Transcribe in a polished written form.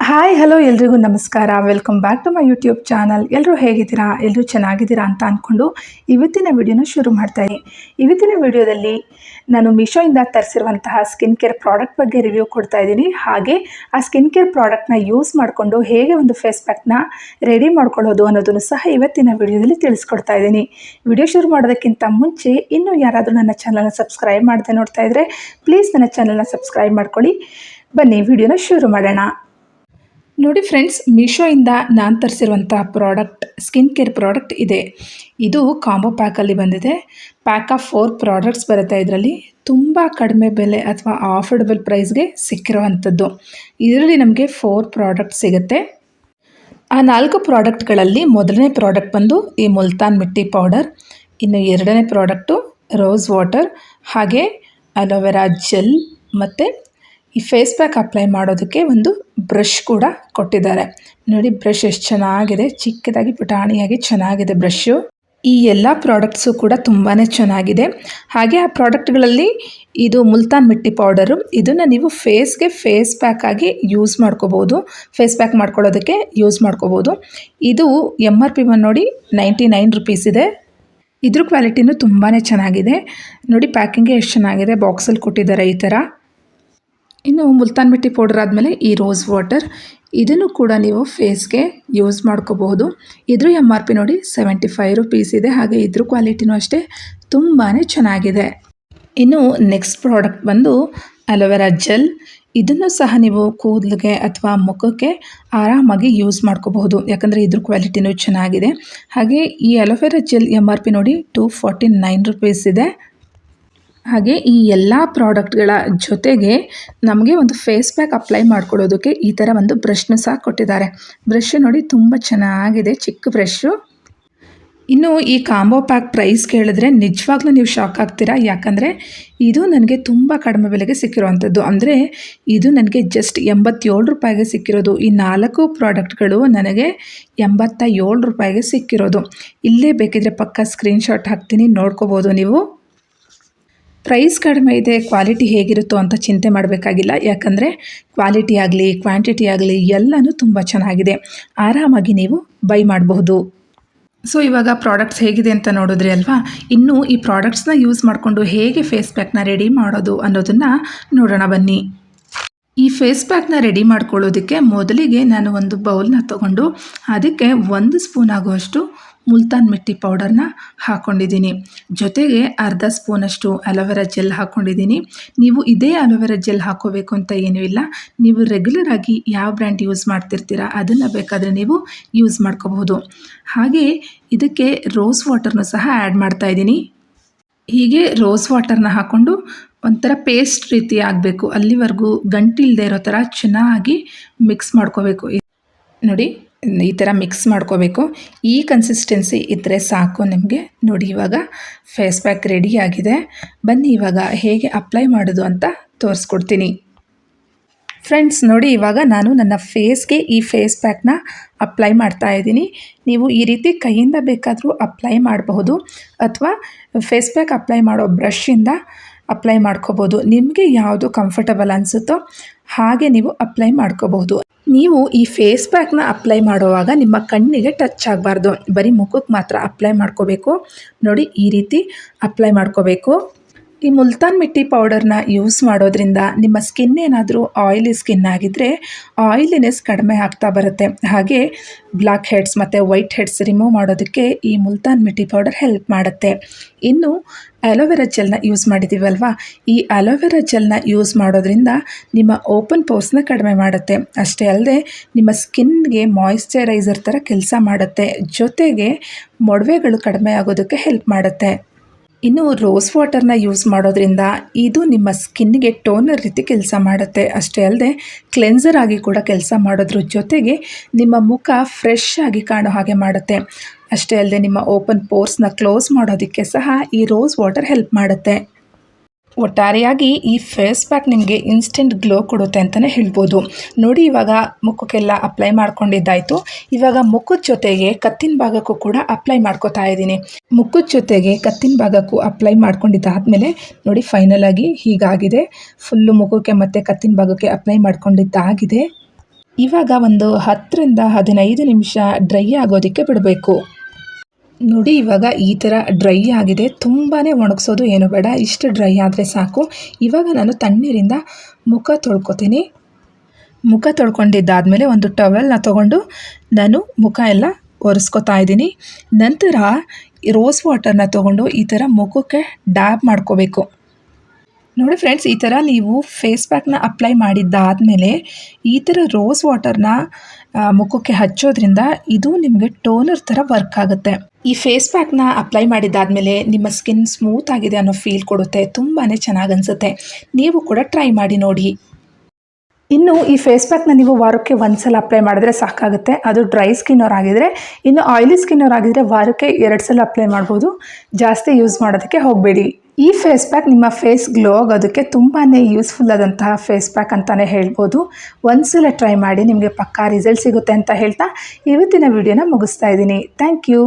Hi hello ಎಲ್ರಿಗೂ ನಮಸ್ಕಾರ. Welcome back to my YouTube channel. ಎಲ್ಲರೂ ಹೇಗಿದ್ದೀರಾ? ಎಲ್ಲರೂ ಚೆನ್ನಾಗಿದ್ದೀರಾ ಅಂತ ಅಂದ್ಕೊಂಡು ಇವತ್ತಿನ ವಿಡಿಯೋನ ಶುರು ಮಾಡ್ತಾಯಿದ್ದೀನಿ. ಇವತ್ತಿನ ವಿಡಿಯೋದಲ್ಲಿ ನಾನು ಮೀಶೋಯಿಂದ ತರಿಸಿರುವಂತಹ ಸ್ಕಿನ್ ಕೇರ್ ಪ್ರಾಡಕ್ಟ್ ಬಗ್ಗೆ ರಿವ್ಯೂ ಕೊಡ್ತಾ ಇದ್ದೀನಿ. ಹಾಗೆ ಆ ಸ್ಕಿನ್ ಕೇರ್ ಪ್ರಾಡಕ್ಟ್ನ ಯೂಸ್ ಮಾಡಿಕೊಂಡು ಹೇಗೆ ಒಂದು ಫೇಸ್ ಪ್ಯಾಕ್ನ ರೆಡಿ ಮಾಡ್ಕೊಳ್ಳೋದು ಅನ್ನೋದನ್ನು ಸಹ ಇವತ್ತಿನ ವಿಡಿಯೋದಲ್ಲಿ ತಿಳಿಸ್ಕೊಡ್ತಾ ಇದ್ದೀನಿ. ವಿಡಿಯೋ ಶುರು ಮಾಡೋದಕ್ಕಿಂತ ಮುಂಚೆ ಇನ್ನೂ ಯಾರಾದರೂ ನನ್ನ ಚಾನಲ್ನ ಸಬ್ಸ್ಕ್ರೈಬ್ ಮಾಡದೆ ನೋಡ್ತಾ ಇದ್ದರೆ ಪ್ಲೀಸ್ ನನ್ನ ಚಾನಲ್ನ ಸಬ್ಸ್ಕ್ರೈಬ್ ಮಾಡ್ಕೊಳ್ಳಿ. ಬನ್ನಿ ವಿಡಿಯೋನ ಶುರು ಮಾಡೋಣ. ನೋಡಿ ಫ್ರೆಂಡ್ಸ್, ಮೀಶೋಯಿಂದ ನಾನು ತರಿಸಿರುವಂಥ ಪ್ರಾಡಕ್ಟ್ ಸ್ಕಿನ್ ಕೇರ್ ಪ್ರಾಡಕ್ಟ್ ಇದೆ. ಇದು ಕಾಂಬೋ ಪ್ಯಾಕಲ್ಲಿ ಬಂದಿದೆ. ಪ್ಯಾಕ್ ಆಫ್ 4 ಪ್ರಾಡಕ್ಟ್ಸ್ ಬರುತ್ತೆ. ಇದರಲ್ಲಿ ತುಂಬ ಕಡಿಮೆ ಬೆಲೆ ಅಥವಾ ಆಫರ್ಡಬಲ್ ಪ್ರೈಸ್ಗೆ ಸಿಕ್ಕಿರೋವಂಥದ್ದು. ಇದರಲ್ಲಿ ನಮಗೆ 4 ಪ್ರಾಡಕ್ಟ್ ಸಿಗುತ್ತೆ. ಆ 4 ಪ್ರಾಡಕ್ಟ್ಗಳಲ್ಲಿ ಮೊದಲನೇ ಪ್ರಾಡಕ್ಟ್ ಬಂದು ಈ ಮುಲ್ತಾನ್ ಮಿಟ್ಟಿ ಪೌಡರ್, ಇನ್ನು ಎರಡನೇ ಪ್ರಾಡಕ್ಟು ರೋಸ್ ವಾಟರ್, ಹಾಗೆ ಅಲೋವೆರಾ ಜೆಲ್, ಮತ್ತು ಈ ಫೇಸ್ ಪ್ಯಾಕ್ ಅಪ್ಲೈ ಮಾಡೋದಕ್ಕೆ ಒಂದು ಬ್ರಷ್ ಕೂಡ ಕೊಟ್ಟಿದ್ದಾರೆ. ನೋಡಿ ಬ್ರಷ್ ಎಷ್ಟು ಚೆನ್ನಾಗಿದೆ, ಚಿಕ್ಕದಾಗಿ ಪುಟಾಣಿಯಾಗಿ ಚೆನ್ನಾಗಿದೆ ಬ್ರಷು. ಈ ಎಲ್ಲ ಪ್ರಾಡಕ್ಟ್ಸು ಕೂಡ ತುಂಬಾ ಚೆನ್ನಾಗಿದೆ. ಹಾಗೆ ಆ ಪ್ರಾಡಕ್ಟ್ಗಳಲ್ಲಿ ಇದು ಮುಲ್ತಾನ್ ಮಿಟ್ಟಿ ಪೌಡರು, ಇದನ್ನು ನೀವು ಫೇಸ್ಗೆ ಫೇಸ್ ಪ್ಯಾಕ್ ಆಗಿ ಯೂಸ್ ಮಾಡ್ಕೋಬೋದು. ಫೇಸ್ ಪ್ಯಾಕ್ ಮಾಡ್ಕೊಳ್ಳೋದಕ್ಕೆ ಯೂಸ್ ಮಾಡ್ಕೋಬೋದು. ಇದು MRP ನೋಡಿ 99 ರುಪೀಸ್ ಇದೆ. ಇದ್ರ ಕ್ವಾಲಿಟಿನೂ ತುಂಬಾ ಚೆನ್ನಾಗಿದೆ. ನೋಡಿ ಪ್ಯಾಕಿಂಗೇ ಎಷ್ಟು ಚೆನ್ನಾಗಿದೆ, ಬಾಕ್ಸಲ್ಲಿ ಕೊಟ್ಟಿದ್ದಾರೆ ಈ ಥರ. ಇನ್ನು ಮುಲ್ತಾನ್ ಮಿಟ್ಟಿ ಪೌಡರ್ ಆದಮೇಲೆ ಈ ರೋಸ್ ವಾಟರ್, ಇದನ್ನು ಕೂಡ ನೀವು ಫೇಸ್ಗೆ ಯೂಸ್ ಮಾಡ್ಕೋಬಹುದು. ಇದ್ರ MRP ನೋಡಿ 75 ರುಪೀಸ್ ಇದೆ. ಹಾಗೆ ಇದ್ರ ಕ್ವಾಲಿಟಿನೂ ಅಷ್ಟೇ ತುಂಬಾ ಚೆನ್ನಾಗಿದೆ. ಇನ್ನು ನೆಕ್ಸ್ಟ್ ಪ್ರಾಡಕ್ಟ್ ಬಂದು ಅಲೋವೆರಾ ಜೆಲ್. ಇದನ್ನು ಸಹ ನೀವು ಕೂದಲಿಗೆ ಅಥವಾ ಮುಖಕ್ಕೆ ಆರಾಮಾಗಿ ಯೂಸ್ ಮಾಡ್ಕೋಬಹುದು, ಯಾಕಂದರೆ ಇದ್ರ ಕ್ವಾಲಿಟಿನೂ ಚೆನ್ನಾಗಿದೆ. ಹಾಗೆ ಈ ಅಲೋವೆರಾ ಜೆಲ್ MRP ನೋಡಿ 249 ರುಪೀಸ್ ಇದೆ. ಹಾಗೆ ಈ ಎಲ್ಲ ಪ್ರಾಡಕ್ಟ್ಗಳ ಜೊತೆಗೆ ನಮಗೆ ಒಂದು ಫೇಸ್ ಪ್ಯಾಕ್ ಅಪ್ಲೈ ಮಾಡ್ಕೊಳ್ಳೋದಕ್ಕೆ ಈ ಥರ ಒಂದು ಬ್ರಷ್ನ ಸಹ ಕೊಟ್ಟಿದ್ದಾರೆ. ಬ್ರಷ್ ನೋಡಿ ತುಂಬ ಚೆನ್ನಾಗಿದೆ, ಚಿಕ್ಕ ಬ್ರಷ್ಷು. ಇನ್ನು ಈ ಕಾಂಬೋ ಪ್ಯಾಕ್ ಪ್ರೈಸ್ ಕೇಳಿದ್ರೆ ನಿಜವಾಗ್ಲೂ ನೀವು ಶಾಕ್ ಆಗ್ತೀರಾ, ಯಾಕಂದರೆ ಇದು ನನಗೆ ತುಂಬ ಕಡಿಮೆ ಬೆಲೆಗೆ ಸಿಕ್ಕಿರೋವಂಥದ್ದು. ಅಂದರೆ ಇದು ನನಗೆ ಜಸ್ಟ್ 87 ರೂಪಾಯಿಗೆ ಸಿಕ್ಕಿರೋದು. ಈ 4 ಪ್ರಾಡಕ್ಟ್ಗಳು ನನಗೆ 87 ರೂಪಾಯಿಗೆ ಸಿಕ್ಕಿರೋದು. ಇಲ್ಲೇ ಬೇಕಿದ್ರೆ ಪಕ್ಕ ಸ್ಕ್ರೀನ್ಶಾಟ್ ಹಾಕ್ತೀನಿ, ನೋಡ್ಕೋಬೋದು ನೀವು. ಪ್ರೈಸ್ ಕಡಿಮೆ ಇದೆ, ಕ್ವಾಲಿಟಿ ಹೇಗಿರುತ್ತೋ ಅಂತ ಚಿಂತೆ ಮಾಡಬೇಕಾಗಿಲ್ಲ, ಯಾಕಂದರೆ ಕ್ವಾಲಿಟಿ ಆಗಲಿ ಕ್ವಾಂಟಿಟಿ ಆಗಲಿ ಎಲ್ಲನೂ ತುಂಬ ಚೆನ್ನಾಗಿದೆ. ಆರಾಮಾಗಿ ನೀವು ಬೈ ಮಾಡಬಹುದು. ಸೊ ಇವಾಗ ಪ್ರಾಡಕ್ಟ್ಸ್ ಹೇಗಿದೆ ಅಂತ ನೋಡಿದ್ರಿ ಅಲ್ವಾ. ಇನ್ನು ಈ ಪ್ರಾಡಕ್ಟ್ಸ್ನ ಯೂಸ್ ಮಾಡಿಕೊಂಡು ಹೇಗೆ ಫೇಸ್ ಪ್ಯಾಕ್ನ ರೆಡಿ ಮಾಡೋದು ಅನ್ನೋದನ್ನು ನೋಡೋಣ ಬನ್ನಿ. ಈ ಫೇಸ್ ಪ್ಯಾಕ್ನ ರೆಡಿ ಮಾಡ್ಕೊಳ್ಳೋದಕ್ಕೆ ಮೊದಲಿಗೆ ನಾನು ಒಂದು ಬೌಲ್ನ ತೊಗೊಂಡು ಅದಕ್ಕೆ 1 ಸ್ಪೂನ್ ಆಗುವಷ್ಟು ಮುಲ್ತಾನ್ ಮಿಟ್ಟಿ ಪೌಡರ್ನ ಹಾಕ್ಕೊಂಡಿದ್ದೀನಿ. ಜೊತೆಗೆ ಅರ್ಧ ಸ್ಪೂನಷ್ಟು ಅಲೋವೆರಾ ಜೆಲ್ ಹಾಕ್ಕೊಂಡಿದ್ದೀನಿ. ನೀವು ಇದೇ ಅಲೋವೆರಾ ಜೆಲ್ ಹಾಕ್ಕೋಬೇಕು ಅಂತ ಏನೂ ಇಲ್ಲ. ನೀವು ರೆಗ್ಯುಲರ್ ಆಗಿ ಯಾವ ಬ್ರ್ಯಾಂಡ್ ಯೂಸ್ ಮಾಡ್ತಿರ್ತೀರಾ ಅದನ್ನು ಬೇಕಾದರೆ ನೀವು ಯೂಸ್ ಮಾಡ್ಕೋಬಹುದು. ಹಾಗೆ ಇದಕ್ಕೆ ರೋಸ್ ವಾಟರ್ನೂ ಸಹ ಆ್ಯಡ್ ಮಾಡ್ತಾಯಿದ್ದೀನಿ. ಹೀಗೆ ರೋಸ್ ವಾಟರ್ನ ಹಾಕ್ಕೊಂಡು ಒಂಥರ ಪೇಸ್ಟ್ ರೀತಿ ಆಗಬೇಕು, ಅಲ್ಲಿವರೆಗೂ ಗಂಟಿಲ್ಲದೆ ಇರೋ ಥರ ಚೆನ್ನಾಗಿ ಮಿಕ್ಸ್ ಮಾಡ್ಕೋಬೇಕು. ನೋಡಿ ಈ ಥರ ಮಿಕ್ಸ್ ಮಾಡ್ಕೋಬೇಕು. ಈ ಕನ್ಸಿಸ್ಟೆನ್ಸಿ ಇದ್ದರೆ ಸಾಕು ನಿಮಗೆ. ನೋಡಿ ಇವಾಗ ಫೇಸ್ ಪ್ಯಾಕ್ ರೆಡಿಯಾಗಿದೆ. ಬನ್ನಿ ಇವಾಗ ಹೇಗೆ ಅಪ್ಲೈ ಮಾಡೋದು ಅಂತ ತೋರಿಸ್ಕೊಡ್ತೀನಿ. ಫ್ರೆಂಡ್ಸ್ ನೋಡಿ, ಇವಾಗ ನಾನು ನನ್ನ ಫೇಸ್ಗೆ ಈ ಫೇಸ್ ಪ್ಯಾಕ್ನ ಅಪ್ಲೈ ಮಾಡ್ತಾ ಇದ್ದೀನಿ. ನೀವು ಈ ರೀತಿ ಕೈಯಿಂದ ಬೇಕಾದರೂ ಅಪ್ಲೈ ಮಾಡಬಹುದು, ಅಥವಾ ಫೇಸ್ ಪ್ಯಾಕ್ ಅಪ್ಲೈ ಮಾಡೋ ಬ್ರಷಿಂದ ಅಪ್ಲೈ ಮಾಡ್ಕೋಬೋದು. ನಿಮಗೆ ಯಾವುದು ಕಂಫರ್ಟಬಲ್ ಅನಿಸುತ್ತೋ ಹಾಗೆ ನೀವು ಅಪ್ಲೈ ಮಾಡ್ಕೋಬಹುದು. ನೀವು ಈ ಫೇಸ್ ಪ್ಯಾಕ್ನ ಅಪ್ಲೈ ಮಾಡುವಾಗ ನಿಮ್ಮ ಕಣ್ಣಿಗೆ ಟಚ್ ಆಗಬಾರ್ದು, ಬರೀ ಮುಖಕ್ಕೆ ಮಾತ್ರ ಅಪ್ಲೈ ಮಾಡ್ಕೋಬೇಕು. ನೋಡಿ ಈ ರೀತಿ ಅಪ್ಲೈ ಮಾಡ್ಕೋಬೇಕು. ಈ ಮುಲ್ತಾನ್ ಮಿಟ್ಟಿ ಪೌಡರ್ನ ಯೂಸ್ ಮಾಡೋದ್ರಿಂದ ನಿಮ್ಮ ಸ್ಕಿನ್ ಏನಾದರೂ ಆಯಿಲಿ ಸ್ಕಿನ್ ಆಗಿದ್ದರೆ ಆಯಿಲಿನೆಸ್ ಕಡಿಮೆ ಆಗ್ತಾ ಬರುತ್ತೆ. ಹಾಗೆ ಬ್ಲ್ಯಾಕ್ ಹೆಡ್ಸ್ ಮತ್ತು ವೈಟ್ ಹೆಡ್ಸ್ ರಿಮೂವ್ ಮಾಡೋದಕ್ಕೆ ಈ ಮುಲ್ತಾನ್ ಮಿಟ್ಟಿ ಪೌಡರ್ ಹೆಲ್ಪ್ ಮಾಡುತ್ತೆ. ಇನ್ನು ಅಲೋವೆರಾ ಜೆಲ್ನ ಯೂಸ್ ಮಾಡಿದ್ದೀವಲ್ವಾ, ಈ ಅಲೋವೆರಾ ಜೆಲ್ನ ಯೂಸ್ ಮಾಡೋದ್ರಿಂದ ನಿಮ್ಮ ಓಪನ್ ಪೋರ್ಸ್ನ ಕಡಿಮೆ ಮಾಡುತ್ತೆ. ಅಷ್ಟೇ ಅಲ್ಲದೆ ನಿಮ್ಮ ಸ್ಕಿನ್ಗೆ ಮಾಯಿಶ್ಚರೈಸರ್ ಥರ ಕೆಲಸ ಮಾಡುತ್ತೆ. ಜೊತೆಗೆ ಮೊಡವೆಗಳು ಕಡಿಮೆ ಆಗೋದಕ್ಕೆ ಹೆಲ್ಪ್ ಮಾಡುತ್ತೆ. ಇನ್ನು ರೋಸ್ ವಾಟರ್ನ ಯೂಸ್ ಮಾಡೋದ್ರಿಂದ ಇದು ನಿಮ್ಮ ಸ್ಕಿನ್ನಿಗೆ ಟೋನರ್ ರೀತಿ ಕೆಲಸ ಮಾಡುತ್ತೆ. ಅಷ್ಟೇ ಅಲ್ಲದೆ ಕ್ಲೆನ್ಸರ್ ಆಗಿ ಕೂಡ ಕೆಲಸ ಮಾಡೋದ್ರ ಜೊತೆಗೆ ನಿಮ್ಮ ಮುಖ ಫ್ರೆಶ್ ಆಗಿ ಕಾಣೋ ಹಾಗೆ ಮಾಡುತ್ತೆ. ಅಷ್ಟೇ ಅಲ್ಲದೆ ನಿಮ್ಮ ಓಪನ್ ಪೋರ್ಸ್ನ ಕ್ಲೋಸ್ ಮಾಡೋದಕ್ಕೆ ಸಹ ಈ ರೋಸ್ ವಾಟರ್ ಹೆಲ್ಪ್ ಮಾಡುತ್ತೆ. ಒಟ್ಟಾರೆಯಾಗಿ ಈ ಫೇಸ್ ಪ್ಯಾಕ್ ನಿಮಗೆ ಇನ್ಸ್ಟೆಂಟ್ ಗ್ಲೋ ಕೊಡುತ್ತೆ ಅಂತಲೇ ಹೇಳ್ಬೋದು. ನೋಡಿ ಇವಾಗ ಮುಖಕ್ಕೆಲ್ಲ ಅಪ್ಲೈ ಮಾಡ್ಕೊಂಡಿದ್ದಾಯಿತು. ಇವಾಗ ಮುಖದ ಜೊತೆಗೆ ಕತ್ತಿನ ಭಾಗಕ್ಕೂ ಕೂಡ ಅಪ್ಲೈ ಮಾಡ್ಕೋತಾ ಇದ್ದೀನಿ. ಮುಖದ ಜೊತೆಗೆ ಕತ್ತಿನ ಭಾಗಕ್ಕೂ ಅಪ್ಲೈ ಮಾಡ್ಕೊಂಡಿದ್ದಾದಮೇಲೆ ನೋಡಿ ಫೈನಲ್ ಆಗಿ ಹೀಗಾಗಿದೆ. ಫುಲ್ಲು ಮುಖಕ್ಕೆ ಮತ್ತು ಕತ್ತಿನ ಭಾಗಕ್ಕೆ ಅಪ್ಲೈ ಮಾಡ್ಕೊಂಡಿದ್ದಾಗಿದೆ. ಇವಾಗ ಒಂದು 10-15 ನಿಮಿಷ ಡ್ರೈ ಆಗೋದಕ್ಕೆ ಬಿಡಬೇಕು. ನೋಡಿ ಇವಾಗ ಈ ಥರ ಡ್ರೈ ಆಗಿದೆ. ತುಂಬಾ ಒಣಗಿಸೋದು ಏನು ಬೇಡ, ಇಷ್ಟು ಡ್ರೈ ಆದರೆ ಸಾಕು. ಇವಾಗ ನಾನು ತಣ್ಣೀರಿಂದ ಮುಖ ತೊಳ್ಕೊತೀನಿ. ಮುಖ ತೊಳ್ಕೊಂಡಿದ್ದಾದಮೇಲೆ ಒಂದು ಟವೆಲ್ನ ತೊಗೊಂಡು ನಾನು ಮುಖ ಎಲ್ಲ ಒರೆಸ್ಕೊತಾ ಇದ್ದೀನಿ. ನಂತರ ರೋಸ್ ವಾಟರ್ನ ತೊಗೊಂಡು ಈ ಥರ ಮುಖಕ್ಕೆ ಡ್ಯಾಬ್ ಮಾಡ್ಕೋಬೇಕು. ನೋಡಿ ಫ್ರೆಂಡ್ಸ್, ಈ ಥರ ನೀವು ಫೇಸ್ ಪ್ಯಾಕ್ನ ಅಪ್ಲೈ ಮಾಡಿದ್ದಾದಮೇಲೆ ಈ ಥರ ರೋಸ್ ವಾಟರ್ನ ಮುಖಕ್ಕೆ ಹಚ್ಚೋದ್ರಿಂದ ಇದು ನಿಮಗೆ ಟೋನರ್ ಥರ ವರ್ಕ್ ಆಗುತ್ತೆ. ಈ ಫೇಸ್ ಪ್ಯಾಕ್ನ ಅಪ್ಲೈ ಮಾಡಿದ್ದಾದಮೇಲೆ ನಿಮ್ಮ ಸ್ಕಿನ್ ಸ್ಮೂತ್ ಆಗಿದೆ ಅನ್ನೋ ಫೀಲ್ ಕೊಡುತ್ತೆ. ತುಂಬಾ ಚೆನ್ನಾಗಿ ಅನಿಸುತ್ತೆ. ನೀವು ಕೂಡ ಟ್ರೈ ಮಾಡಿ ನೋಡಿ. ಇನ್ನು ಈ ಫೇಸ್ ಪ್ಯಾಕ್ನ ನೀವು ವಾರಕ್ಕೆ ಒಂದ್ಸಲ ಅಪ್ಲೈ ಮಾಡಿದ್ರೆ ಸಾಕಾಗುತ್ತೆ, ಅದು ಡ್ರೈ ಸ್ಕಿನ್ ಅವರಾಗಿದ್ದರೆ. ಇನ್ನು ಆಯಿಲಿ ಸ್ಕಿನ್ ಅವರಾಗಿದ್ದರೆ ವಾರಕ್ಕೆ 2 ಸಲ ಅಪ್ಲೈ ಮಾಡ್ಬೋದು. ಜಾಸ್ತಿ ಯೂಸ್ ಮಾಡೋದಕ್ಕೆ ಹೋಗಬೇಡಿ. ಈ ಫೇಸ್ ಪ್ಯಾಕ್ ನಿಮ್ಮ ಫೇಸ್ ಗ್ಲೋ ಆಗೋದಕ್ಕೆ ತುಂಬಾ ಯೂಸ್ಫುಲ್ ಆದಂತಹ ಫೇಸ್ ಪ್ಯಾಕ್ ಅಂತಲೇ ಹೇಳ್ಬೋದು. ಒಂದ್ಸಲ ಟ್ರೈ ಮಾಡಿ, ನಿಮಗೆ ಪಕ್ಕಾ ರಿಸಲ್ಟ್ ಸಿಗುತ್ತೆ ಅಂತ ಹೇಳ್ತಾ ಇವತ್ತಿನ ವಿಡಿಯೋನ ಮುಗಿಸ್ತಾ ಇದ್ದೀನಿ. Thank you.